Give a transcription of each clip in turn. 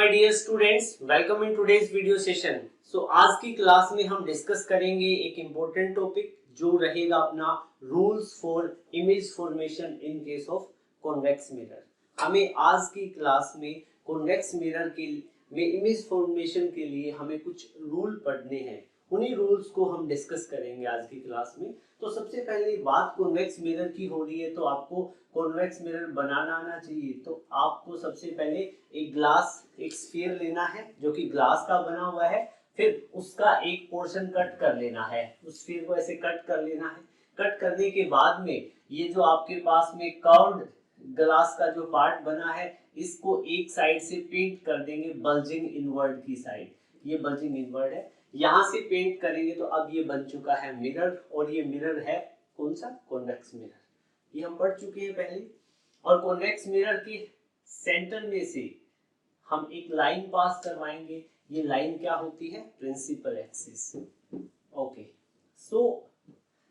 My dear students, welcome in today's video session. आज की class में हम डिस्कस करेंगे एक इम्पोर्टेंट टॉपिक जो रहेगा अपना rules for image formation in case of convex mirror. हमें आज की क्लास में कॉन्वेक्स मिरर के में इमेज फॉर्मेशन के लिए हमें कुछ रूल पढ़ने हैं। उन्हीं रूल्स को हम डिस्कस करेंगे आज की क्लास में। तो सबसे पहले बात कॉन्वेक्स मिरर की हो रही है, तो आपको कॉन्वेक्स मिरर बनाना आना चाहिए। तो आपको सबसे पहले एक ग्लास, एक स्फीयर लेना है जो कि ग्लास का बना हुआ है। फिर उसका एक पोर्शन कट कर लेना है, उस स्फीयर को ऐसे कट कर लेना है। कट करने के बाद में ये जो आपके पास में कर्व्ड ग्लास का जो पार्ट बना है, इसको एक साइड से पेंट कर देंगे बल्जिंग इनवर्ड की साइड। ये बल्जिंग इनवर्ड है, यहाँ से पेंट करेंगे तो अब ये बन चुका है मिरर। और ये मिरर है कौन सा? Convex mirror. ये हम पढ़ चुके हैं पहले। और कॉन्वेक्स मिरर के सेंटर में से हम एक लाइन पास करवाएंगे। ये लाइन क्या होती है? Principal axis. ओके, सो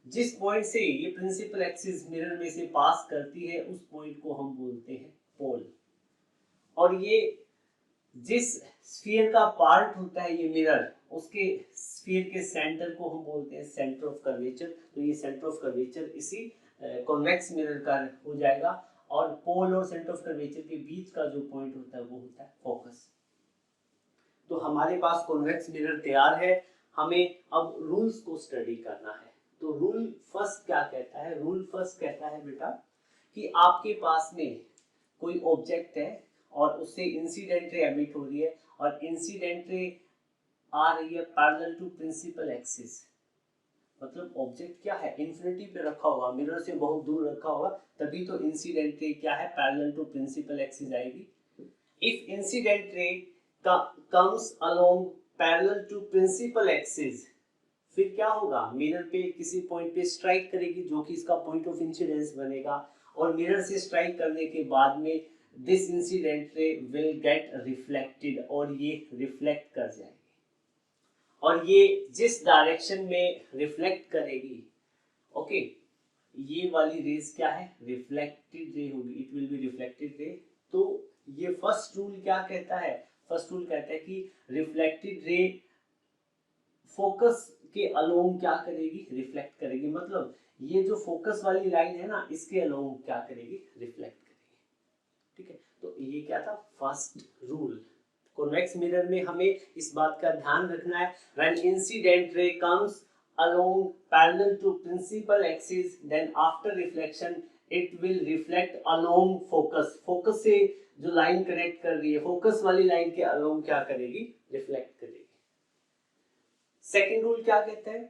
जिस पॉइंट से ये प्रिंसिपल एक्सिस मिरर में से पास करती है उस पॉइंट को हम बोलते हैं पोल। और ये जिस स्फीयर का पार्ट होता है ये मिरर, उसके स्फीयर के सेंटर को हम बोलते हैं सेंटर ऑफ कर्वेचर। तो ये सेंटर ऑफ कर्वेचर इसी कॉन्वेक्स मिरर का हो जाएगा। और पोल और सेंटर ऑफ कर्वेचर के बीच का जो पॉइंट होता है वो होता है फोकस। तो हमारे पास कॉन्वेक्स मिरर तैयार है, हमें अब रूल्स को स्टडी करना है। तो रूल फर्स्ट क्या कहता है? रूल फर्स्ट कहता है बेटा कि आपके पास में कोई ऑब्जेक्ट है और उससे इंसिडेंट रे एमिट हो रही है और इंसिडेंट रे आ रही है पैरेलल टू प्रिंसिपल एक्सिस। मतलब ऑब्जेक्ट क्या है? इन्फिनिटी पे रखा होगा, मिरर से बहुत दूर रखा होगा, तभी तो इंसिडेंट रे क्या है? पैरेलल टू प्रिंसिपल एक्सिस आएगी। If incident ray comes along parallel to principal axis, फिर क्या होगा? मिरर पे किसी पॉइंट पे स्ट्राइक करेगी जो कि इसका पॉइंट ऑफ इंसिडेंस बनेगा। और मिरर से स्ट्राइक करने के बाद में this incident ray will get reflected, और ये रिफ्लेक्ट कर जाएगी। और ये जिस डायरेक्शन में रिफ्लेक्ट करेगी, ओके, ये वाली रेज क्या है? रिफ्लेक्टेड रे होगी, it will be reflected ray. तो ये फर्स्ट रूल क्या कहता है? फर्स्ट रूल कहता है कि रिफ्लेक्टेड रे फोकस के अलोंग क्या करेगी? रिफ्लेक्ट करेगी। मतलब ये जो फोकस वाली लाइन है ना, इसके अलोंग क्या करेगी? रिफ्लेक्ट करेगी। ठीक है, तो ये क्या था? First rule. कॉन्वेक्स मिरर में हमें इस बात का ध्यान रखना है, when incident ray comes along parallel to principal axis, then after reflection it will reflect along focus। Focus से जो लाइन कनेक्ट कर रही है, फोकस वाली लाइन के along क्या करेगी? रिफ्लेक्ट करेगी। सेकेंड रूल क्या कहता है?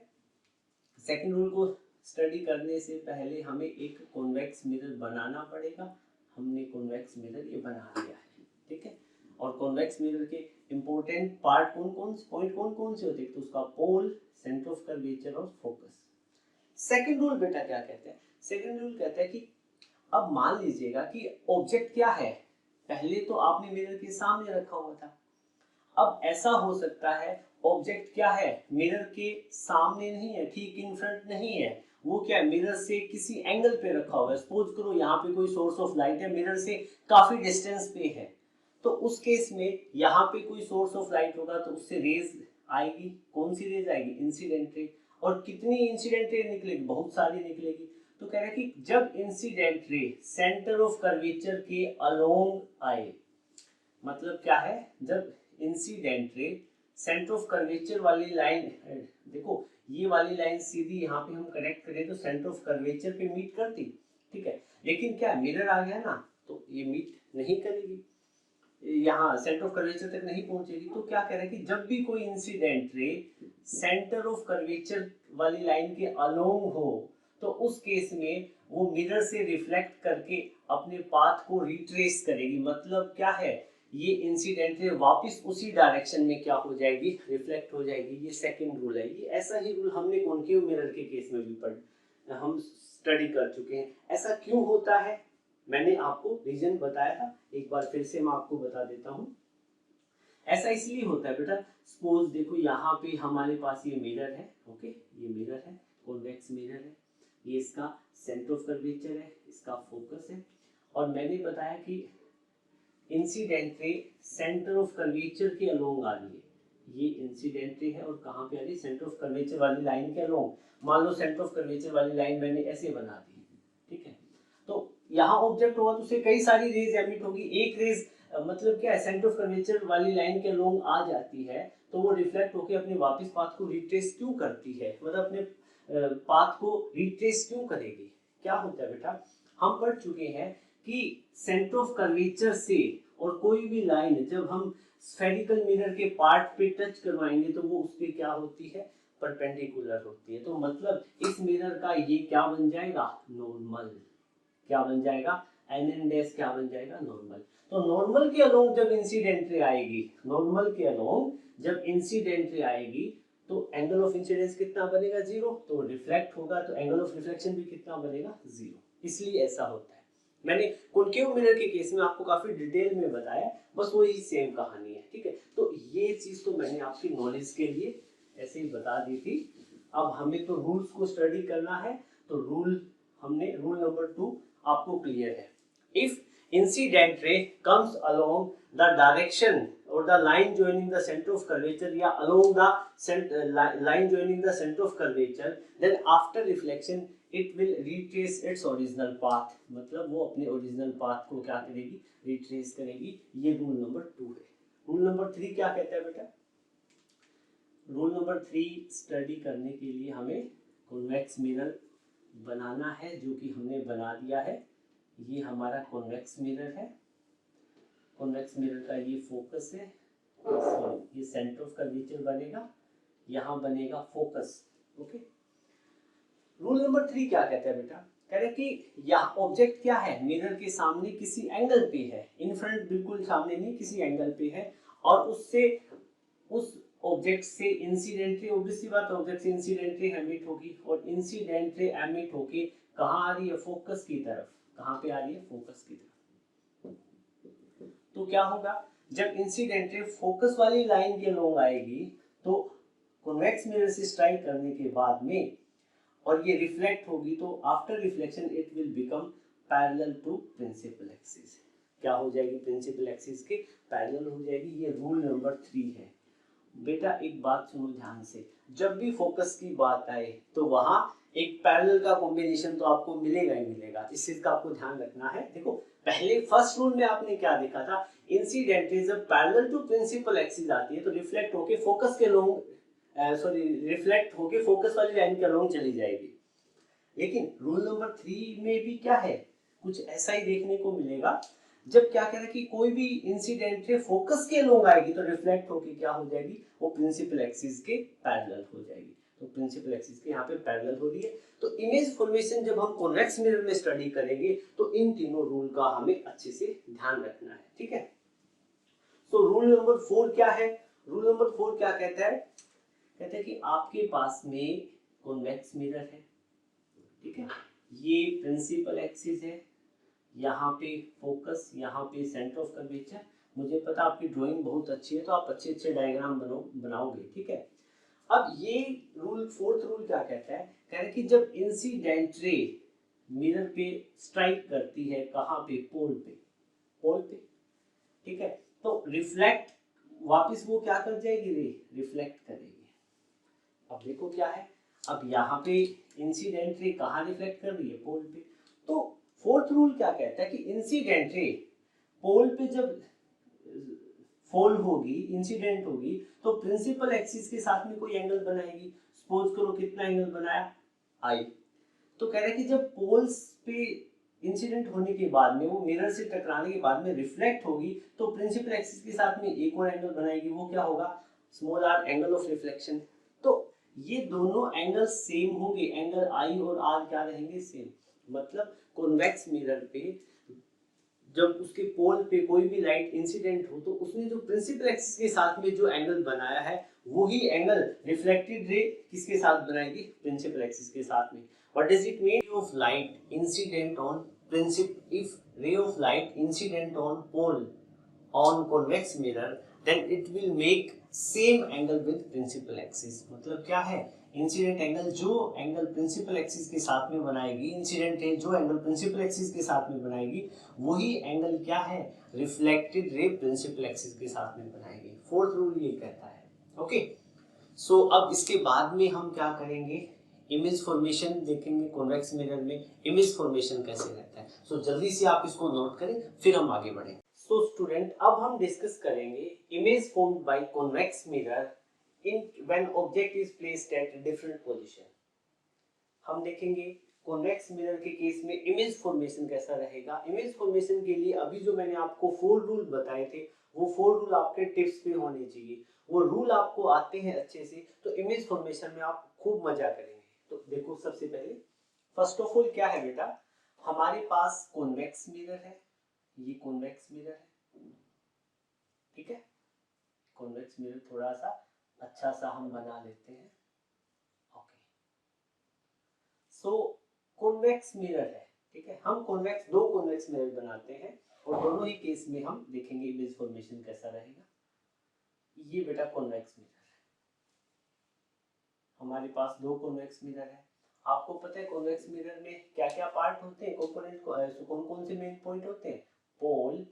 सेकेंड रूल को स्टडी करने से पहले हमें एक कॉन्वेक्स मिरर बनाना पड़ेगा। हमने कॉन्वेक्स मिरर ये बना लिया है, ठीक है। और कॉन्वेक्स मिरर के इंपॉर्टेंट पार्ट कौन कौन से होते हैं? तो उसका पोल, सेंटर ऑफ कर्वेचर और फोकस। सेकंड रूल बेटा क्या कहते हैं? सेकंड रूल कहता है कि अब मान लीजिएगा कि ऑब्जेक्ट क्या है, पहले तो आपने मिरर के सामने रखा हुआ था। अब ऐसा हो सकता है ऑब्जेक्ट क्या है? मिरर के सामने नहीं है, ठीक इन फ्रंट नहीं है, वो क्या है? मिरर से किसी एंगल पे रखा हुआ है। सपोज करो यहाँ पे कोई सोर्स ऑफ लाइट है, मिरर से काफी डिस्टेंस पे है, तो उस केस में यहाँ पे कोई सोर्स ऑफ लाइट होगा तो उससे रेज आएगी। कौन सी रेज आएगी? Incident ray. और कितनी इंसिडेंट रे निकलेगी? बहुत सारी निकलेगी। तो कह रहे हैं कि जब incident ray centre of curvature के अलोंग आए, मतलब क्या है? जब incident ray centre of curvature वाली लाइन, देखो ये वाली लाइन सीधी यहाँ पे हम कनेक्ट करें तो सेंटर ऑफ कर्वेचर पे मीट करती, ठीक है। लेकिन क्या मिरर आ गया ना, तो ये मीट नहीं करेगी, यहाँ सेंटर ऑफ कर्वेचर तक नहीं पहुंचेगी। तो क्या कह रहे हैं कि जब भी कोई incident ray centre of curvature वाली लाइन के अलोंग हो, तो उस केस में वो मिरर से रिफ्लेक्ट करके अपने पाथ को रिट्रेस करेगी। मतलब क्या है? ये इंसिडेंट रे वापस उसी डायरेक्शन में क्या हो जाएगी? रिफ्लेक्ट हो जाएगी। ये सेकंड रूल है। ये ऐसा ही रूल हमने कॉन्केव मिरर के केस में भी हम स्टडी कर चुके हैं। ऐसा क्यों होता है मैंने आपको रीजन बताया था, एक बार फिर से मैं आपको बता देता हूँ। ऐसा इसलिए होता है बेटा, सपोज देखो यहाँ पे हमारे पास ये मिरर है, ओके, ये मिरर है, कॉन्वेक्स मिरर है, ये इसका सेंटर ऑफ कर्वेचर है, इसका फोकस है। और मैंने बताया कि incident ray centre of curvature के अलोंग आ रही है, ये इंसिडेंट रे है और कहाँ पे आ रही है, सेंटर ऑफ कर्वेचर वाली लाइन के अलोंग। मान लो सेंटर ऑफ कर्वेचर वाली लाइन मैंने ऐसे बना दी, ठीक है, तो यहाँ ऑब्जेक्ट होगा तो उसे कई सारी रेज एमिट होगी, एक रेज मतलब क्या है, सेंटर ऑफ कर्वेचर वाली लाइन के अलोंग आ जाती है तो वो रिफ्लेक्ट होकर अपने वापस पाथ को रिट्रेस क्यों करती है, मतलब अपने पाथ को रिट्रेस क्यों करेगी। क्या होता है बेटा, हम पढ़ चुके हैं कि सेंटर ऑफ कर्वेचर से और कोई भी लाइन जब हम स्फेरिकल मिरर के पार्ट पे टच करवाएंगे तो वो उस पे क्या होती है, परपेंडिकुलर होती है। तो मतलब इस मिरर का ये क्या बन जाएगा, नॉर्मल। क्या बन जाएगा, एन डैश क्या बन जाएगा, नॉर्मल। तो नॉर्मल के अलोंग जब इंसिडेंट रे आएगी, नॉर्मल के अलोंग जब इंसिडेंट रे आएगी तो एंगल ऑफ इंसिडेंस कितना बनेगा, जीरो। तो रिफ्लेक्ट होगा तो एंगल ऑफ रिफ्लेक्शन भी कितना बनेगा, जीरो। इसलिए ऐसा होता है। मैंने कॉन्केव मिरर के केस में आपको काफी डिटेल में बताया, बस वही सेम कहानी है, ठीक है। तो ये चीज तो मैंने आपकी नॉलेज के लिए ऐसे ही बता दी थी। अब हमें तो रूल्स को स्टडी करना है, तो रूल नंबर 2 आपको क्लियर है। If incident ray comes along the direction or the line joining the center of curvature या along the line joining the center of curvature, then after reflection it will retrace its original path, मतलब वो अपने original path को क्या करेगी, retrace करेगी। ये rule number 2 है। रूल नंबर 3 क्या कहता है बेटा, रूल नंबर 3 स्टडी करने के लिए हमें कॉन्वेक्स मिरर बनाना है, जो कि हमने बना दिया है। ये हमारा कॉन्वेक्स मिरर है, कॉन्वेक्स मिरर का ये फोकस है, ये सेंटर ऑफ कर्वेचर बनेगा, यहाँ बनेगा फोकस, ओके। रूल नंबर 3 क्या कहता है बेटा, कह रहे कि यहाँ ऑब्जेक्ट क्या है, मिरर के सामने किसी एंगल पे है, इन फ्रंट बिल्कुल सामने नहीं, किसी एंगल पे है, और उससे उस ऑब्जेक्ट से इंसिडेंटली, ऑब्वियसली बात, ऑब्जेक्ट से इंसिडेंटली एमिट होगी, और इंसिडेंटली एमिट होके कहाँ आ रही है, फोकस की तरफ। कहाँ पे आ रही है, फोकस की तरफ। तो क्या होगा, जब इंसिडेंट रे फोकस वाली लाइन के अलोंग आएगी तो कॉन्वेक्स मिरर से स्ट्राइक करने के बाद में और ये रिफ्लेक्ट होगी, तो after reflection it will become parallel to principal axis. क्या हो जाएगी, प्रिंसिपल एक्सिस के पैरेलल हो जाएगी। ये रूल नंबर 3 है। बेटा एक बात सुनो ध्यान से, जब भी फोकस की बात आए तो वहां एक पैरेलल का कॉम्बिनेशन तो आपको मिलेगा ही मिलेगा, इस चीज का आपको ध्यान रखना है। देखो पहले फर्स्ट रूल में आपने क्या देखा था, इंसिडेंट रे जब पैरेलल टू प्रिंसिपल एक्सिस आती है तो रिफ्लेक्ट होके फोकस के लोंग रिफ्लेक्ट होके फोकस वाली लाइन के लोंग चली जाएगी। लेकिन रूल नंबर 3 में भी क्या है, कुछ ऐसा ही देखने को मिलेगा। जब क्या कह रहा है कि कोई भी इंसिडेंट रे फोकस के लोंग आएगी तो रिफ्लेक्ट होके क्या हो जाएगी, वो प्रिंसिपल एक्सिस के पैरेलल हो जाएगी। तो प्रिंसिपल एक्सिस के यहाँ पे पैरेलल हो रही है। तो इमेज फॉर्मेशन जब हम कॉन्वेक्स मिरर में स्टडी करेंगे तो इन तीनों रूल का हमें अच्छे से ध्यान रखना है, ठीक है। तो रूल नंबर 4 क्या है, रूल नंबर 4 क्या कहता है, कहते हैं कि आपके पास में कॉन्वेक्स मिरर है, ठीक है, ये प्रिंसिपल एक्सिस है, यहाँ पे फोकस, यहाँ पे सेंटर ऑफ कर्वेचर। मुझे पता आपकी ड्राइंग बहुत अच्छी है तो आप अच्छे अच्छे डायग्राम बनाओगे, ठीक है। अब ये रूल 4th रूल क्या कहता है, कह रहे कि जब इंसिडेंट रे मिरर पे स्ट्राइक करती है, कहाँ पे, पोल पे, ठीक है, तो रिफ्लेक्ट वापस वो क्या कर जाएगी, रे रिफ्लेक्ट करेगी। अब देखो क्या है, अब यहाँ पे इंसिडेंट रे कहाँ रिफ्लेक्ट कर रही है, पोल पे। तो 4th रूल क्या कहता है कि इंसिडेंट रे पोल पे जब फॉल होगी, इंसिडेंट होगी, तो प्रिंसिपल एक्सिस के साथ में कोई एंगल बनाएगी। सपोज करो कितना एंगल बनाया, आई। तो कह रहे हैं कि जब पोल्स पे इंसिडेंट होने के बाद में, वो मिरर से टकराने के बाद में रिफ्लेक्ट होगी तो प्रिंसिपल एक्सिस के साथ में एक और एंगल बनाएगी, वो क्या होगा, small r, angle of reflection. तो ये दोनों एंगल सेम होंगे, एंगल आई और आर क्या रहेंगे, सेम। मतलब कॉन्वेक्स मिरर पे जब उसके पोल पे कोई भी लाइट इंसिडेंट हो तो उसने जो प्रिंसिपल एक्सिस के साथ में जो एंगल बनाया है वही एंगल रिफ्लेक्टेड रे किसके साथ बनाएगी, प्रिंसिपल एक्सिस के साथ में। What does it mean, of light incident on principal, if ray of light incident on pole on convex mirror then it will make same angle with principal axis। मतलब क्या है, incident angle जो angle principal axis के साथ में बनाएगी, incident ray जो angle principal axis के साथ में बनाएगी, वही एंगल क्या है, रिफ्लेक्टेड रे प्रिंसिपल एक्सिस के साथ में बनाएगी। फोर्थ रूल ये कहता है। ओके, सो अब इसके बाद में हम क्या करेंगे, इमेज फॉर्मेशन देखेंगे कॉन्वेक्स मिरर में, इमेज फॉर्मेशन कैसे रहता है। सो जल्दी से आप इसको नोट करें, फिर हम आगे बढ़ें। सो स्टूडेंट, अब हम डिस्कस करेंगे image formed by convex mirror in when object is placed at different position। हम देखेंगे कॉन्वेक्स मिरर के केस में इमेज फॉर्मेशन कैसा रहेगा। इमेज फॉर्मेशन के लिए अभी जो मैंने आपको 4 रूल बताए थे, वो 4 रूल आपके टिप्स पे होने चाहिए। वो रूल आपको आते हैं अच्छे से, तो इमेज फॉर्मेशन में आप खूब मजा करेंगे। तो देखो, सबसे पहले फर्स्ट ऑफ ऑल क्या है बेटा, हमारे पास कॉन्वेक्स मिरर है, ये कॉन्वेक्स मिरर है, ठीक है। कॉन्वेक्स मिरर थोड़ा सा अच्छा सा हम बना लेते हैं। ओके, सो कॉन्वेक्स मिरर है, ठीक है। हम दो कॉन्वेक्स मिरर बनाते हैं और दोनों ही केस में हम देखेंगे इमेज फॉर्मेशन कैसा रहेगा। ये बेटा कॉन्वेक्स मिरर है, हमारे पास दो कॉन्वेक्स मिरर है। आपको पता है कॉन्वेक्स मिरर में क्या क्या पार्ट होते हैं, कंपोनेंट कौन कौन से मेन पॉइंट होते हैं, पोल,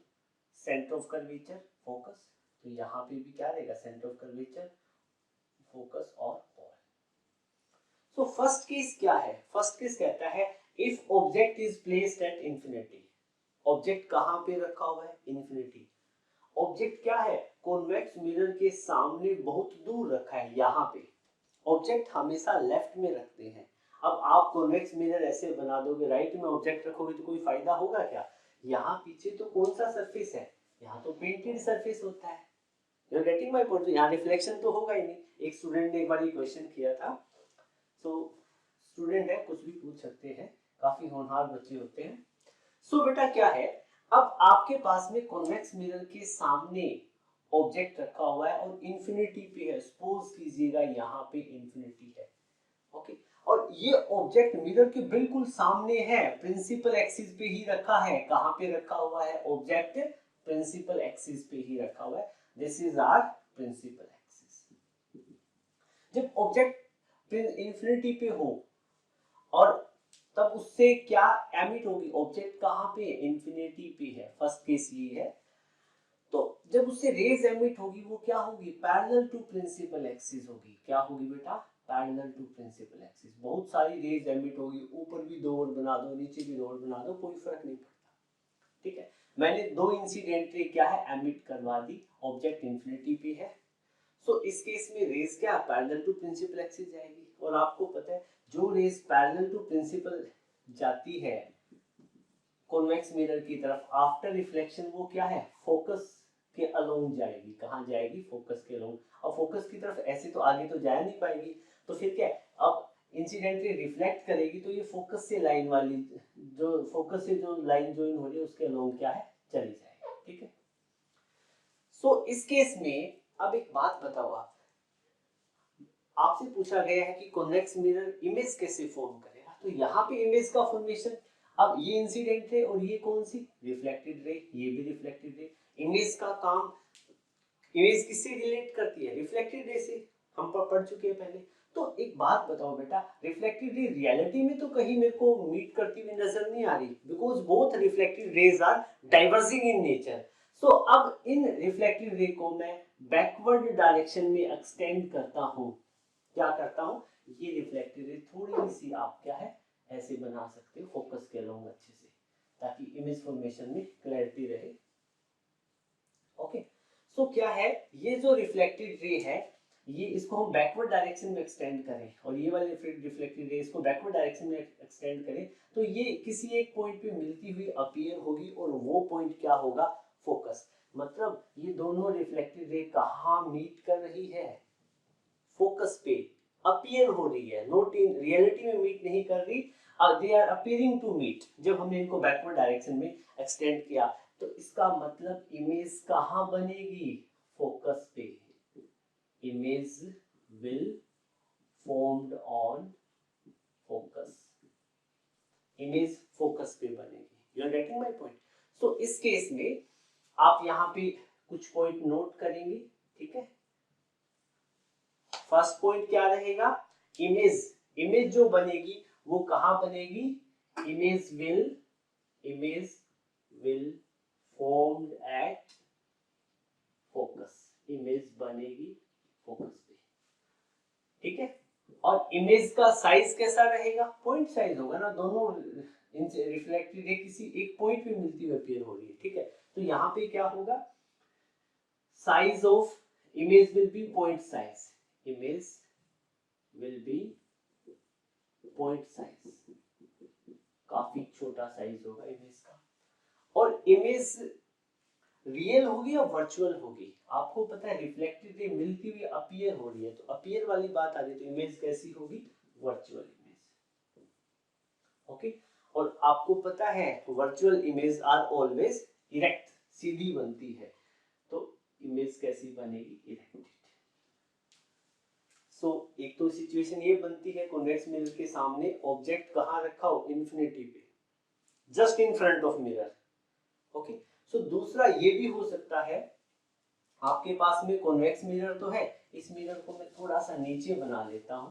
सेंटर ऑफ कर्वेचर, फोकस। तो यहाँ पे भी क्या रहेगा, सेंटर ऑफ कर्वेचर, फोकस और पोल। सो फर्स्ट केस क्या है, फर्स्ट केस कहता है if object is placed at infinity. Object कहां पे रखा हुआ है, इंफिनिटी। ऑब्जेक्ट क्या है, कॉन्वेक्स मिरर के सामने बहुत दूर रखा है, यहाँ पे। ऑब्जेक्ट हमेशा लेफ्ट में रखते हैं। अब आप कॉन्वेक्स मिरर ऐसे बना दोगे, राइट में ऑब्जेक्ट रखोगे तो कोई फायदा होगा क्या। यहाँ पीछे तो कौन सा सरफेस है, यहाँ तो पेंटेड सरफेस होता है। You are getting my point. यहाँ रिफ्लेक्शन तो होगा ही नहीं। एक स्टूडेंट ने एक बार ये क्वेश्चन किया था, तो स्टूडेंट है, कुछ भी पूछ सकते हैं, काफी होनहार बच्चे होते हैं। सो बेटा क्या है, अब आपके पास में कॉन्वेक्स मिरर के सामने ऑब्जेक्ट रखा हुआ है और इंफिनिटी पे है। सपोज कीजिएगा यहाँ पे इंफिनिटी है, ओके। और ये ऑब्जेक्ट मिरर के बिल्कुल सामने है, प्रिंसिपल एक्सिस पे ही रखा है। कहाँ पे रखा हुआ है ऑब्जेक्ट, प्रिंसिपल एक्सिस पे ही रखा हुआ है। This is our principal axis. जब ऑब्जेक्ट इंफिनिटी पे हो और तब उससे क्या एमिट होगी, ऑब्जेक्ट कहाँ पे, इंफिनिटी पे है, फर्स्ट केस ये है। तो जब उससे रेज एमिट होगी, वो क्या होगी, पैरेलल टू प्रिंसिपल एक्सिस होगी। क्या होगी बेटा, पैरेलल टू प्रिंसिपल एक्सिस। बहुत सारी रेज एमिट होगी, ऊपर भी दो और बना दो, नीचे भी दो और बना दो, कोई फर्क नहीं पड़ता, ठीक है। मैंने दो इंसिडेंट रे क्या है, एमिट करवा दी, ऑब्जेक्ट इंफिनिटी पे है। सो इस केस में रेज क्या, पैरेलल टू प्रिंसिपल एक्सिस जाएगी। और आपको पता है जो रेज पैरेलल टू प्रिंसिपल जाती है कॉन्वेक्स मिरर की तरफ, आफ्टर रिफ्लेक्शन वो क्या है, फोकस के अलोंग जाएगी। कहाँ जाएगी, फोकस के अलोंग। और फोकस की तरफ ऐसे तो आगे तो जा नहीं पाएगी, तो फिर क्या, अब इंसिडेंटली रिफ्लेक्ट करेगी, तो ये फोकस से लाइन वाली, जो फोकस से जो लाइन ज्वाइन हो रही है उसके अलोंग क्या है, चली जाएगी, ठीक है। सो इस केस में अब एक बात बताओ, आपसे पूछा गया है कि कॉन्वेक्स मिरर इमेज कैसे फॉर्म करेगा। तो यहाँ पे इमेज का फॉर्मेशन, अब ये इंसिडेंट रे और ये कौन सी, रिफ्लेक्टेड रे, ये भी रिफ्लेक्टेड रे। इमेज का काम, इमेज किससे रिलेट करती है, रिफ्लेक्टेड रे से, हम पढ़ चुके हैं पहले। तो एक बात बताओ बेटा, रिफ्लेक्टेड रे रियलिटी में तो कहीं मेरे को मीट करती हुई नजर नहीं आ रही, because both reflected rays are diverging in nature. So अब इन रिफ्लेक्टेड रे को मैं बैकवर्ड डायरेक्शन में एक्सटेंड करता हूँ। क्या करता हूँ, ये रिफ्लेक्टेड रे थोड़ी सी आप क्या है, ऐसे बना सकते हो फोकस के अलोंग अच्छे से, ताकि इमेज फॉर्मेशन में क्लैरिटी रहे। ओके, सो क्या है, ये जो रिफ्लेक्टेड रे है, ये इसको हम बैकवर्ड डायरेक्शन में एक्सटेंड करें, और ये वाले रिफ्लेक्टेड रे इसको बैकवर्ड डायरेक्शन में एक्सटेंड करें, तो ये किसी एक पॉइंट पे मिलती हुई अपीयर होगी, और वो पॉइंट क्या होगा, फोकस। मतलब ये दोनों रिफ्लेक्टेड रे कहाँ मीट कर रही है, फोकस पे अपीयर हो रही है, नॉट इन रियलिटी में मीट नहीं कर रही, they are appearing to meet. जब हमने इनको बैकवर्ड डायरेक्शन में एक्सटेंड किया, तो इसका मतलब इमेज कहाँ बनेगी, फोकस पे। Image will formed on focus, image focus पे बनेगी। You are getting my point. So इस केस में आप यहाँ पे कुछ पॉइंट नोट करेंगे, ठीक है। फर्स्ट पॉइंट क्या रहेगा, इमेज जो बनेगी वो कहाँ बनेगी, image will formed at focus, image बनेगी फोकस पे, ठीक है। और इमेज का साइज कैसा रहेगा, पॉइंट साइज होगा ना, दोनों रिफ्लेक्टेड रे किसी एक पॉइंट पे मिलती हुई अपीयर हो रही है, ठीक है। तो यहाँ पे क्या होगा, size of image will B point size, image will B point size, काफी छोटा साइज होगा इमेज का। और इमेज रियल होगी या वर्चुअल होगी, आपको पता है रिफ्लेक्टेड रे मिलती हुई अपीयर हो रही है, तो अपीयर वाली बात आ रही है, तो इमेज कैसी होगी, वर्चुअल इमेज, ओके। और आपको पता है virtual image are always erect, सीधी बनती है, तो इमेज कैसी बनेगी, इरेक्टेड। सो एक तो सिचुएशन ये बनती है कॉन्वेक्स मिरर के सामने ऑब्जेक्ट कहाँ रखा हो, इन्फिनिटी पे, just in front of mirror, okay. So दूसरा ये भी हो सकता है, आपके पास में कॉन्वेक्स मिरर तो है, इस मिरर को मैं थोड़ा सा नीचे बना लेता हूं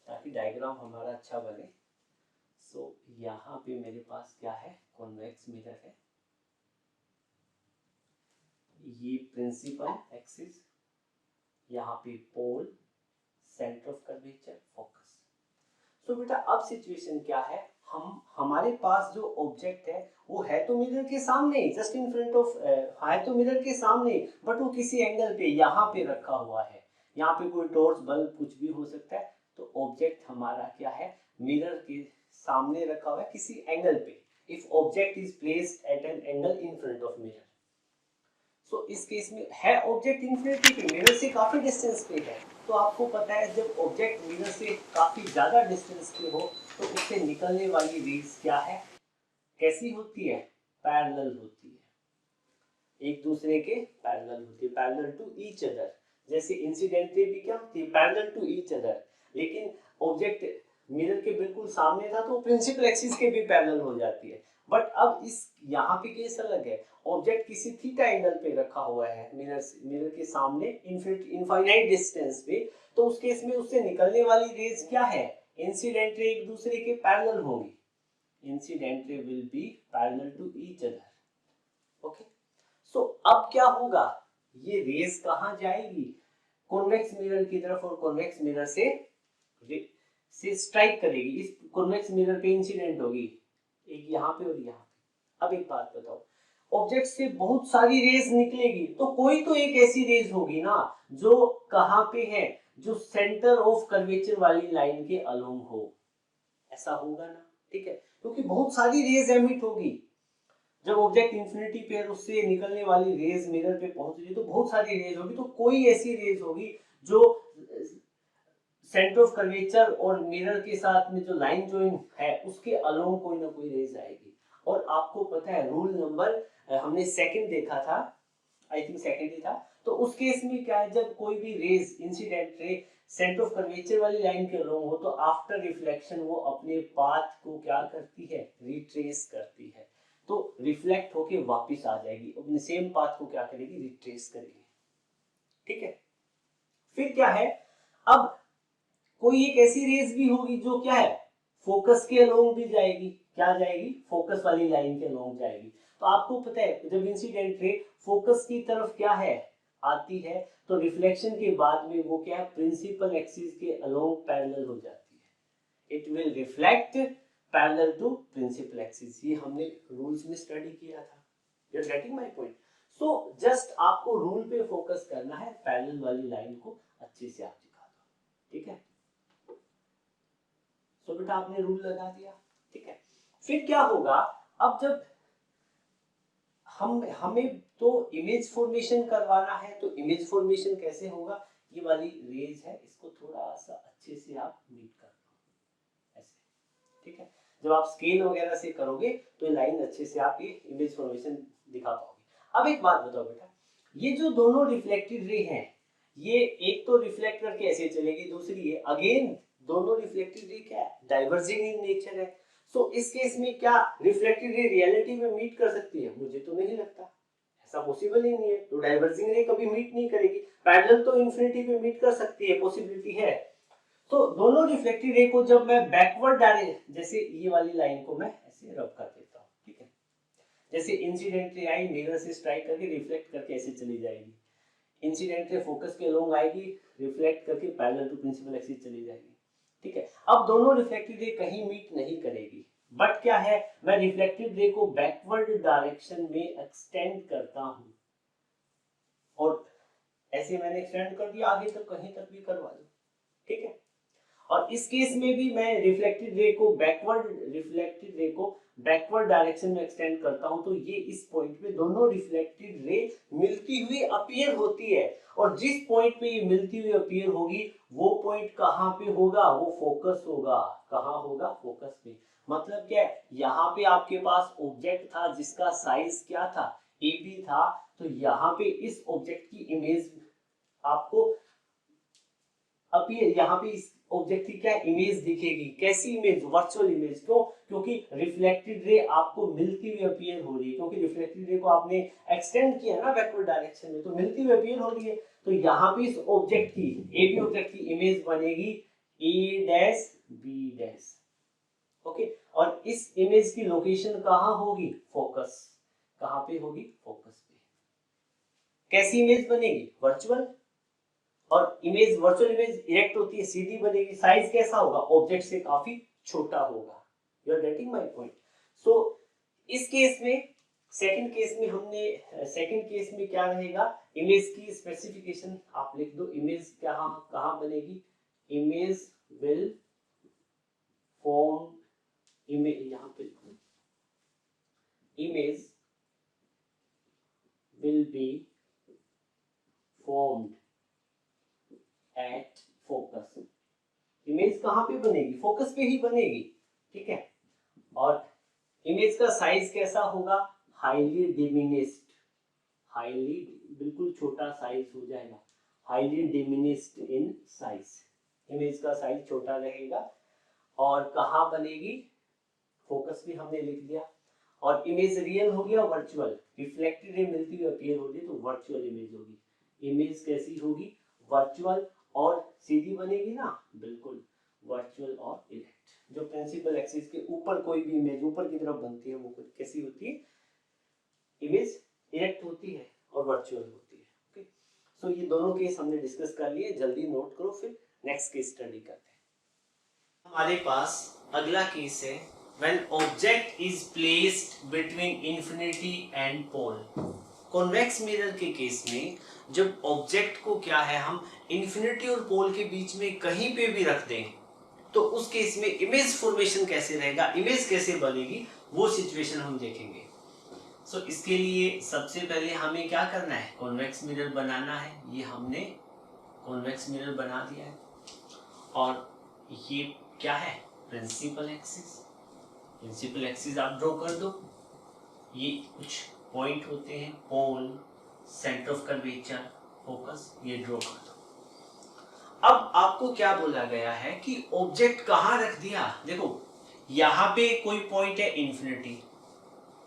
ताकि डायग्राम हमारा अच्छा बने। सो यहाँ पे मेरे पास क्या है, कॉन्वेक्स मिरर है, ये प्रिंसिपल एक्सिस, यहाँ पे पोल, सेंटर ऑफ कर्वेचर, फोकस। सो बेटा अब सिचुएशन क्या है, हमारे पास जो ऑब्जेक्ट है वो है तो मिरर के सामने, जस्ट इन फ्रंट ऑफ, है तो मिरर के सामने, बट वो किसी एंगल पे यहाँ पे रखा हुआ है, यहाँ पे कोई टॉर्च बल्ब कुछ भी हो सकता है, तो ऑब्जेक्ट हमारा क्या है, मिरर के सामने रखा हुआ है किसी एंगल पे, if object is placed at an angle in front of mirror. So इस केस में है ऑब्जेक्ट इन्फिनिटी पे, मिरर से काफी डिस्टेंस पे है, तो आपको पता है जब ऑब्जेक्ट मिरर से काफी ज्यादा डिस्टेंस पे हो तो उससे निकलने वाली रेज क्या है, कैसी होती है, पैरेलल होती है, एक दूसरे के पैरेलल होती है, पैरेलल टू ईच अदर, जैसे इंसिडेंट रे भी क्या होती है, पैरेलल टू ईच अदर, लेकिन ऑब्जेक्ट मिरर के बिल्कुल सामने था तो प्रिंसिपल एक्सिस के भी पैरेलल हो जाती है। बट अब इस यहाँ पे केस अलग है, ऑब्जेक्ट किसी थीटा एंगल पे रखा हुआ है मिरर के सामने इनफाइनाइट डिस्टेंस पे, तो उस केस में उससे निकलने वाली रेज क्या है, इंसिडेंट रे एक दूसरे के पैरेलल होंगी, incident ray will be parallel to each other, okay. So अब क्या होगा, ये रेज कहाँ जाएगी, कॉन्वेक्स मिरर की तरफ, और कॉन्वेक्स मिरर से स्ट्राइक करेगी, इस कॉन्वेक्स मिरर पे इंसिडेंट होगी, एक यहाँ पे और यहाँ पे। अब एक बात बताओ, ऑब्जेक्ट से बहुत सारी रेज निकलेगी तो कोई तो एक ऐसी रेज होगी ना जो कहाँ पे है, जो सेंटर ऑफ कर्वेचर वाली लाइन के अलोंग हो, ऐसा होगा ना, ठीक है, क्योंकि बहुत सारी रेज एमिट होगी, जब ऑब्जेक्ट इंफिनिटी पे है उससे निकलने वाली रेज मिरर पे पहुंच रही है तो बहुत सारी रेज होगी, तो कोई ऐसी रेज होगी जो सेंटर ऑफ कर्वेचर और मिरर के साथ में जो लाइन जॉइन है उसके अलोंग कोई ना कोई रेज आएगी। और आपको पता है रूल नंबर हमने सेकंड देखा था, आई थिंक सेकंड ही था, तो उस केस में क्या है, जब कोई भी raise incident ray centre of curvature वाली लाइन के अलोंग हो तो आफ्टर रिफ्लेक्शन वो अपने पाथ को क्या करती है, रिट्रेस करती है, तो रिफ्लेक्ट होके वापस आ जाएगी, अपने सेम पाथ को क्या करेगी, रिट्रेस करेगी, ठीक है। फिर क्या है, अब कोई एक ऐसी रेज भी होगी जो क्या है, फोकस के अलोंग भी जाएगी, क्या जाएगी, फोकस वाली लाइन के अलोंग जाएगी, तो आपको पता है जब इंसिडेंट रे फोकस की तरफ क्या है, आती है, तो रिफ्लेक्शन के बाद में वो क्या है, प्रिंसिपल एक्सिस के अलोंग पैरेलल हो जाती है, it will reflect parallel to principal axis, ये हमने रूल्स में स्टडी किया था, you are getting my point. So just आपको रूल पे फोकस करना है, पैरेलल वाली लाइन को अच्छे से आप दिखा दो, ठीक है। तो बेटा आपने रूल लगा दिया, ठीक है। फिर क्या होगा, अब जब हमें तो इमेज फॉर्मेशन करवाना है, तो इमेज फॉर्मेशन कैसे होगा, ये वाली रेज है इसको थोड़ा सा अच्छे से आप मीट कर लो ऐसे, ठीक है, जब आप स्केल वगैरह से करोगे तो ये लाइन अच्छे से आप ये इमेज फॉर्मेशन दिखा पाओगे। अब एक बात बताओ बेटा, ये जो दोनों रिफ्लेक्टेड रे हैं, ये एक तो रिफ्लेक्ट करके ऐसे चलेगी, दूसरी है अगेन दोनों रिफ्लेक्टेड रे क्या है, डाइवर्जिंग इन नेचर है, सो इस केस में क्या रिफ्लेक्टेड रे रियलिटी में मीट कर सकती है, मुझे तो नहीं लगता, ऐसा पॉसिबल ही नहीं है, तो डाइवर्जिंग रे कभी मीट नहीं करेगी, पैरेलल तो इंफिनिटी पे मीट कर सकती है, पॉसिबिलिटी है, तो दोनों रिफ्लेक्टेड रे को जब मैं बैकवर्ड डायरेक्शन, जैसे ये वाली लाइन को मैं ऐसे रब कर देता हूँ, ठीक है, जैसे इंसिडेंट रे आई मिरर से स्ट्राइक करके रिफ्लेक्ट करके ऐसे चली जाएगी, इंसिडेंट रे फोकस के अलोंग आएगी, रिफ्लेक्ट करके पैरेलल टू प्रिंसिपल एक्सिस चली जाएगी, ठीक है। अब दोनों रिफ्लेक्टेड रे कहीं मीट नहीं करेगी, बट क्या है, मैं रिफ्लेक्टेड रे को बैकवर्ड डायरेक्शन में एक्सटेंड करता हूं, और ऐसे मैंने एक्सटेंड कर दिया, आगे तक कहीं तक भी करवा दो, ठीक है। और इस केस में भी मैं रिफ्लेक्टेड रे को बैकवर्ड डायरेक्शन में एक्सटेंड करता हूं, तो ये इस पॉइंट पे दोनों रिफ्लेक्टेड रे मिलती हुई अपीयर होती है, और जिस पॉइंट पे ये मिलती हुई अपीयर होगी वो पॉइंट कहां पे होगा, वो फोकस होगा, कहां होगा, फोकस पे। मतलब क्या है, यहाँ पे आपके पास ऑब्जेक्ट था जिसका साइज क्या था, ए बी था, तो यहाँ पे इस ऑब्जेक्ट की इमेज आपको अपीयर, यहाँ पे इस ऑब्जेक्ट की क्या इमेज दिखेगी, कैसी इमेज, वर्चुअल इमेज। क्यों? क्योंकि रिफ्लेक्टेड रे आपको मिलती हुई अपीयर हो रही है, क्योंकि रिफ्लेक्टेड रे को आपने एक्सटेंड किया ना बैकवर्ड डायरेक्शन में, तो मिलती हुई अपीयर हो रही है। तो यहाँ पे इस ऑब्जेक्ट की, ए बी ऑब्जेक्ट की इमेज बनेगी ए डैश बी डैश, ओके। और इस इमेज की लोकेशन कहाँ होगी, फोकस, कहाँ पे होगी, फोकस पे। कैसी इमेज बनेगी, वर्चुअल, और इमेज, वर्चुअल इमेज इरेक्ट होती है, सीधी बनेगी, साइज कैसा होगा, ऑब्जेक्ट से काफी छोटा होगा। You are getting my point. So इस केस में, सेकंड केस में क्या रहेगा, इमेज की स्पेसिफिकेशन आप लिख दो, इमेज कहाँ बनेगी, इमेज विल फॉर्म, इमेज यहाँ पे image will be formed at focus. Image कहां पे बनेगी, फोकस पे ही बनेगी, ठीक है। और इमेज का साइज कैसा होगा, हाईली डिमिनिश्ड, हाईली, बिल्कुल छोटा साइज हो जाएगा, highly diminished in size, image का साइज छोटा रहेगा। और कहां बनेगी, फोकस भी हमने लिख दिया। और इमेज रियल हो गया, वर्चुअल, रिफ्लेक्टेड रे मिलती हुई अपीयर हो रही है तो वर्चुअल इमेज होगी। इमेज कैसी होगी, वर्चुअल, और सीधी बनेगी ना, बिल्कुल वर्चुअल और इरेक्ट। जो प्रिंसिपल एक्सिस के ऊपर कोई भी इमेज ऊपर की तरफ बनती है वो कैसी होती है, इमेज इरेक्ट होती है और वर्चुअल होती है, ओके। सो ये दोनों केस हमने डिस्कस कर लिए, जल्दी नोट करो, फिर नेक्स्ट केस स्टडी करते हैं। हमारे पास अगला केस है, when object is placed between infinity and pole। Convex mirror के केस में जब ऑब्जेक्ट को क्या है, हम इन्फिनिटी और पोल के बीच में कहीं पे भी रख दें, तो उस केस में इमेज फॉर्मेशन कैसे रहेगा, इमेज कैसे बनेगी, वो सिचुएशन हम देखेंगे। सो इसके लिए सबसे पहले हमें क्या करना है, कॉन्वेक्स मिरर बनाना है। ये हमने कॉन्वेक्स मिरर बना दिया है, और ये क्या है, प्रिंसिपल एक्सिस। प्रिंसिपल एक्सिस आप ड्रॉ कर दो, ये कुछ पॉइंट होते हैं, पोल, सेंटर ऑफ कर्वेचर, फोकस, ये ड्रॉ कर दो। अब आपको क्या बोला गया है कि ऑब्जेक्ट कहां रख दिया, देखो यहां पे कोई पॉइंट है इन्फिनिटी,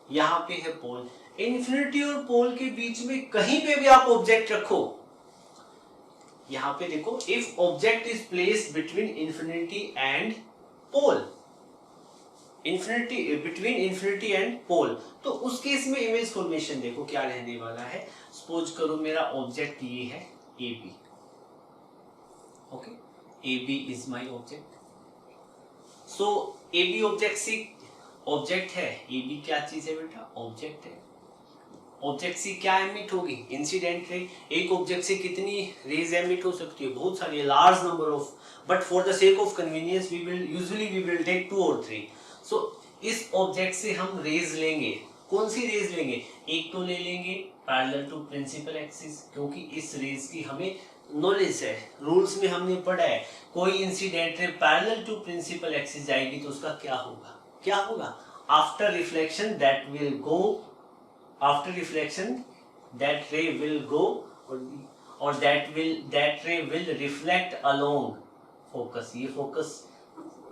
यहां पे है पोल, इन्फिनिटी और पोल के बीच में कहीं पे भी आप ऑब्जेक्ट रखो। यहां पे देखो, if object is placed between infinity and pole, infinity, between infinity and pole, तो उस केस में इमेज फॉर्मेशन देखो क्या रहने वाला है। सपोज करो मेरा ऑब्जेक्ट ये है A B, okay, A B is my object. So A B object है, ए बी क्या चीज है बेटा, ऑब्जेक्ट है। ऑब्जेक्ट से क्या एमिट होगी, इंसिडेंट रे। एक ऑब्जेक्ट से कितनी रेज एमिट हो सकती है, बहुत सारी, large number of, but for the sake of convenience we will take 2 और 3। सो इस ऑब्जेक्ट से हम रेज लेंगे, कौन सी रेज लेंगे, एक तो ले लेंगे पैरेलल टू प्रिंसिपल एक्सिस, क्योंकि इस रेज की हमें नॉलेज है, रूल्स में हमने पढ़ा है, कोई incident ray parallel to principal axis जाएगी तो उसका क्या होगा, क्या होगा, after reflection that will go, after reflection that ray will go, or that ray will reflect along focus, ये focus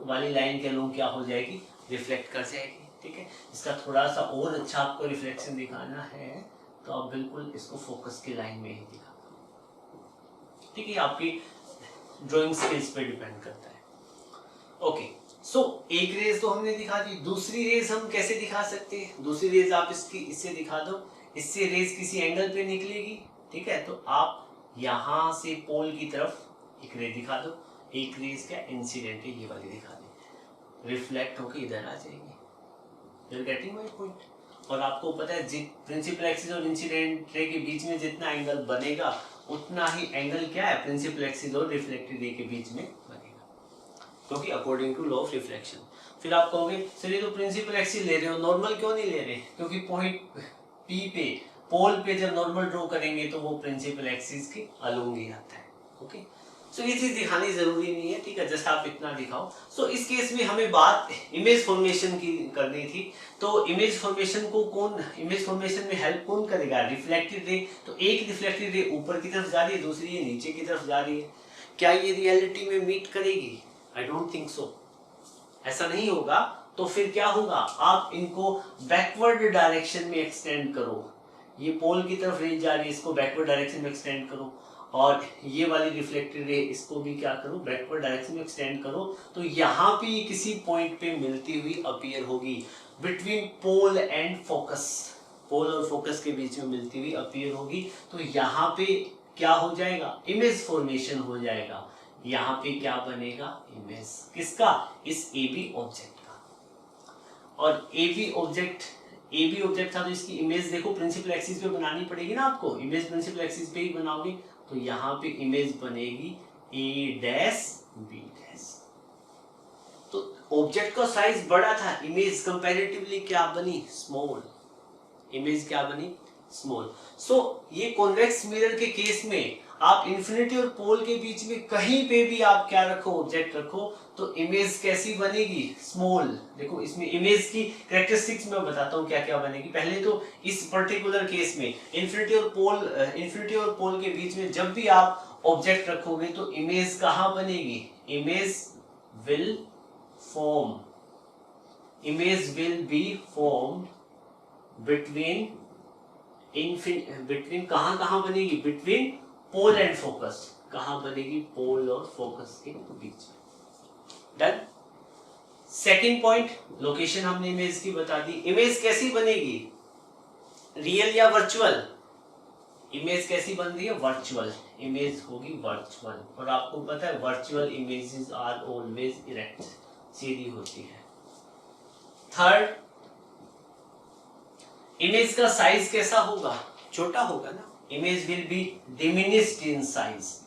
वाली लाइन के along क्या हो जाएगी, रिफ्लेक्ट कर जाएगी, ठीक है। इसका थोड़ा सा और अच्छा आपको रिफ्लेक्शन दिखाना है तो आप बिल्कुल इसको फोकस की लाइन में ही दिखा, ठीक है। आपकी ड्राइंग स्किल्स पे डिपेंड करता है। ओके, सो एक रेज तो हमने दिखा दी, दूसरी रेज हम कैसे दिखा सकते हैं? दूसरी रेज आप इससे दिखा दो, इससे रेज किसी एंगल पे निकलेगी, ठीक है, तो आप यहां से पोल की तरफ एक रे दिखा दो, एक रेज क्या इंसिडेंट है ये वाली दिखा दे, रिफ्लेक्ट होकर इधर आ जाएगी। You are getting my point? और आपको पता है प्रिंसिपल एक्सिस और इंसिडेंट रे के बीच में जितना एंगल बनेगा उतना ही एंगल क्या है प्रिंसिपल एक्सिस और रिफ्लेक्टेड रे के बीच में बनेगा, क्योंकि according to law of reflection. फिर आप कहोगे सर ये तो प्रिंसिपल एक्सिस ले रहे हो, नॉर्मल क्यों नहीं ले रहे? क्योंकि पॉइंट पी पे पोल पे जब नॉर्मल ड्रॉ करेंगे तो वो प्रिंसिपल एक्सिस के अलोंग ही आता है। ओके, सो ये चीज दिखानी जरूरी नहीं है, ठीक है, जस्ट आप इतना दिखाओ। सो इस केस में हमें बात इमेज फॉर्मेशन की करनी थी, तो इमेज फॉर्मेशन को इमेज फॉर्मेशन में हेल्प कौन करेगा? Reflected ray. तो एक रिफ्लेक्टेड रे ऊपर की तरफ जा रही है, दूसरी ये नीचे की तरफ जा रही है। क्या ये रियलिटी में मीट करेगी? आई डोंट थिंक सो, ऐसा नहीं होगा। तो फिर क्या होगा? आप इनको बैकवर्ड डायरेक्शन में एक्सटेंड करो, ये पोल की तरफ रेंज जा रही है, इसको बैकवर्ड डायरेक्शन में एक्सटेंड करो, और ये वाली रिफ्लेक्टेड रे इसको भी क्या करो? बैकवर्ड डायरेक्शन में एक्सटेंड करो। तो यहाँ पे किसी पॉइंट पे मिलती हुई अपीयर होगी, बिटवीन पोल एंड फोकस, पोल और फोकस के बीच में मिलती हुई अपीयर होगी। तो यहाँ पे क्या हो जाएगा? इमेज फॉर्मेशन हो जाएगा। यहाँ पे क्या बनेगा? इमेज किसका? इस ए बी ऑब्जेक्ट का। और ए बी ऑब्जेक्ट था तो इसकी इमेज देखो प्रिंसिपल एक्सिस पे बनानी पड़ेगी ना आपको, इमेज प्रिंसिपल एक्सिस पे ही बनाओगे, तो यहाँ पे इमेज बनेगी ए डैश बी डैश। तो ऑब्जेक्ट का साइज बड़ा था, इमेज कंपैरेटिवली क्या बनी? स्मॉल। इमेज क्या बनी? स्मॉल। सो ये कॉन्वेक्स मिरर के केस में आप इन्फिनिटी और पोल के बीच में कहीं पे भी आप क्या रखो? ऑब्जेक्ट रखो, तो इमेज कैसी बनेगी? स्मॉल। देखो इसमें इमेज की कैरेक्टरिस्टिक्स मैं बताता हूँ क्या क्या बनेगी। पहले तो इस पर्टिकुलर केस में इन्फिनिटी और पोल के बीच में जब भी आप ऑब्जेक्ट रखोगे तो इमेज कहाँ बनेगी? Image will be formed between कहाँ बनेगी? Between pole and focus. कहाँ बनेगी? पोल और फोकस के बीच में। डन। सेकंड पॉइंट, लोकेशन हमने इमेज की बता दी। इमेज कैसी बनेगी? रियल या वर्चुअल? इमेज कैसी बन रही है? वर्चुअल। इमेज होगी वर्चुअल, और आपको पता है virtual images are always erect, सीधी होती है। थर्ड, इमेज का साइज कैसा होगा? छोटा होगा ना। Image will B diminished in size.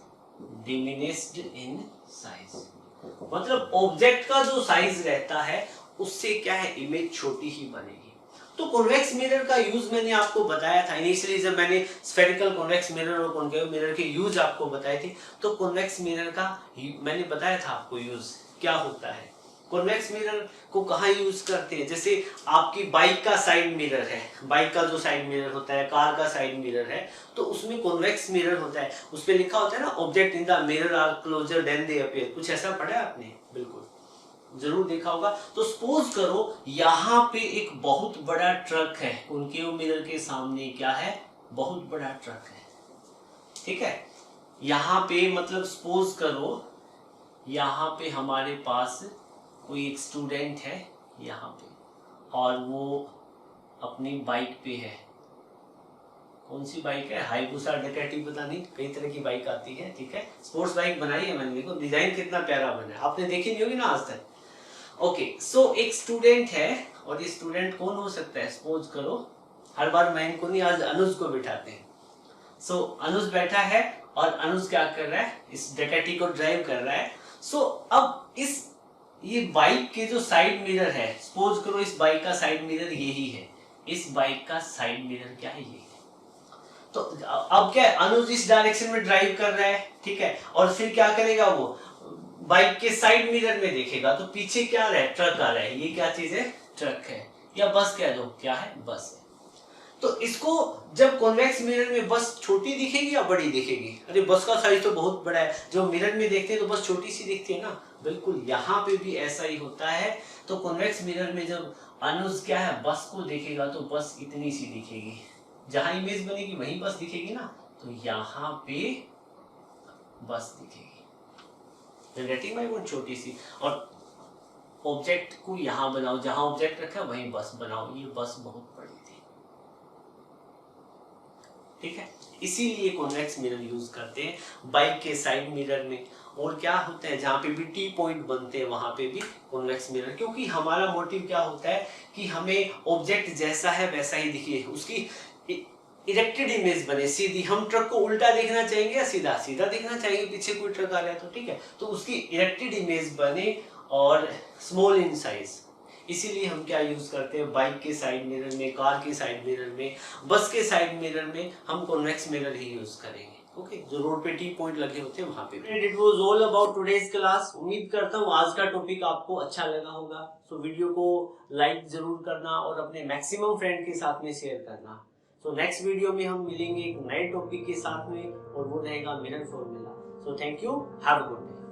मतलब ऑब्जेक्ट का जो साइज रहता है उससे क्या है? इमेज छोटी ही बनेगी। तो कॉन्वेक्स मिरर का यूज मैंने आपको बताया था इनिशियली, जब मैंने स्फेरिकल कॉन्वेक्स मिरर और कॉन्केव मिरर के यूज आपको बताए थे। तो कॉन्वेक्स मिरर का मैंने बताया था आपको यूज क्या होता है। कॉन्वेक्स मिरर को कहाँ यूज करते हैं? जैसे आपकी बाइक का साइड मिरर है, बाइक का जो साइड मिरर होता है, कार का साइड मिरर है, तो उसमें कॉन्वेक्स मिरर होता है। उस पे लिखा होता है ना, object in the mirror are closer than they appear. कुछ ऐसा पढ़ा है आपने? बिल्कुल जरूर देखा होगा। तो सपोज करो यहाँ पे एक बहुत बड़ा ट्रक है, कॉन्केव मिरर के सामने क्या है? बहुत बड़ा ट्रक है, ठीक है। यहाँ पे मतलब सपोज करो यहाँ पे हमारे पास कोई एक स्टूडेंट है यहाँ पे, और वो अपनी बाइक पे है। कौन सी बाइक है? हाईबुसा डकैटी, पता नहीं, कई तरह की बाइक आती है, ठीक है। स्पोर्ट्स बाइक बनाई है मैंने, देखो डिजाइन कितना प्यारा बना है, आपने देखी नहीं होगी ना आज तक। ओके, सो एक स्टूडेंट है, और ये स्टूडेंट कौन हो सकता है? सपोज करो, हर बार मैं इनको नहीं, आज अनुज को बिठाते हैं। सो अनुज बैठा है, और अनुज क्या कर रहा है? इस डकैटी को ड्राइव कर रहा है। सो अब ये बाइक के जो साइड मिरर है, सपोज करो इस बाइक का साइड मिरर यही है, इस बाइक का साइड मिरर क्या है? ये है। तो अब क्या है? अनुज इस डायरेक्शन में ड्राइव कर रहा है, ठीक है, और फिर क्या करेगा? वो बाइक के साइड मिरर में देखेगा तो पीछे क्या आ रहा है? ट्रक आ रहा है। ये क्या चीज है? ट्रक है, या बस कह दो, क्या है? बस है। तो इसको जब कॉन्वेक्स मिरर में बस छोटी दिखेगी या बड़ी दिखेगी? अरे बस का साइज तो बहुत बड़ा है, जो मिरर में देखते हैं तो बस छोटी सी दिखती है ना। बिल्कुल यहाँ पे भी ऐसा ही होता है। तो कॉन्वेक्स मिरर में जब अनुज क्या है? बस को देखेगा तो बस इतनी सी दिखेगी, जहां इमेज बनेगी वहीं बस दिखेगी ना, तो यहाँ पे बस दिखेगी। जनरेटिंग बाई बहुत छोटी सी, और ऑब्जेक्ट को यहाँ बनाओ, जहां ऑब्जेक्ट रखा है वहीं बस बनाओ, ये बस बहुत बड़ी थी, ठीक है। इसीलिए कॉन्वेक्स मिरर यूज करते हैं बाइक के साइड मिरर में। और क्या होता है, जहाँ पे भी टी पॉइंट बनते हैं वहां पे भी कॉन्वेक्स मिरर, क्योंकि हमारा मोटिव क्या होता है कि हमें ऑब्जेक्ट जैसा है वैसा ही दिखे, उसकी इरेक्टेड इमेज बने सीधी। हम ट्रक को उल्टा देखना चाहेंगे या सीधा, सीधा देखना चाहेंगे, पीछे कोई ट्रक आ रहा है तो, ठीक है, तो उसकी इरेक्टेड इमेज बने और स्मॉल इन साइज। इसीलिए हम क्या यूज करते हैं, बाइक के साइड मिरर में, कार के साइड मिरर में, बस के साइड मिरर में हम कॉन्वेक्स मिरर ही यूज करेंगे। ओके, जो रोड पे टी पॉइंट लगे होते हैं वहां पे। It was all about today's class. उम्मीद करता हूँ आज का टॉपिक आपको अच्छा लगा होगा। सो वीडियो को लाइक जरूर करना और अपने मैक्सिमम फ्रेंड के साथ में शेयर करना। सो नेक्स्ट वीडियो में हम मिलेंगे एक नए टॉपिक के साथ में, और वो रहेगा mirror formula. So thank you, have a good day.